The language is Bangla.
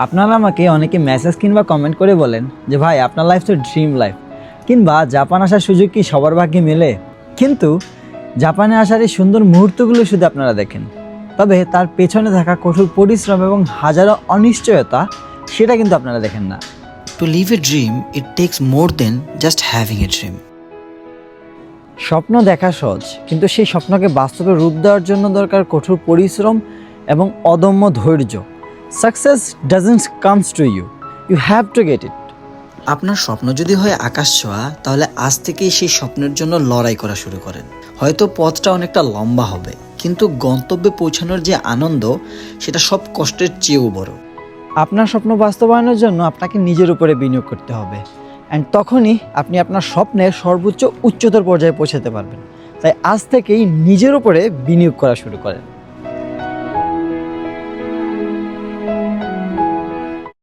আপনারা আমাকে অনেকে মেসেজ কিংবা কমেন্ট করে বলেন যে ভাই আপনার লাইফ তো ড্রিম লাইফ, কিংবা জাপান আসার সুযোগ কি সবার ভাগ্যে মেলে? কিন্তু জাপানে আসার এই সুন্দর মুহূর্তগুলো শুধু আপনারা দেখেন, তবে তার পেছনে থাকা কঠোর পরিশ্রম এবং হাজারো অনিশ্চয়তা সেটা কিন্তু আপনারা দেখেন না। To live a dream, it takes more than just having a dream. স্বপ্ন দেখা সহজ, কিন্তু সেই স্বপ্নকে বাস্তবে রূপ দেওয়ার জন্য দরকার কঠোর পরিশ্রম এবং অদম্য ধৈর্য। Success doesn't comes to you, you have to get it. আপনার স্বপ্ন যদি হয় আকাশ ছোঁয়া, তাহলে আজ থেকেই সেই স্বপ্নের জন্য লড়াই করা শুরু করেন। হয়তো পথটা অনেকটা লম্বা হবে, কিন্তু গন্তব্যে পৌঁছানোর যে আনন্দ, সেটা সব কষ্টের চেয়েও বড়। আপনার স্বপ্ন বাস্তবায়নের জন্য আপনাকে নিজের উপরে বিনিয়োগ করতে হবে, অ্যান্ড তখনই আপনি আপনার স্বপ্নের সর্বোচ্চ উচ্চতর পর্যায়ে পৌঁছাতে পারবেন। তাই আজ থেকেই নিজের উপরে বিনিয়োগ করা শুরু করেন।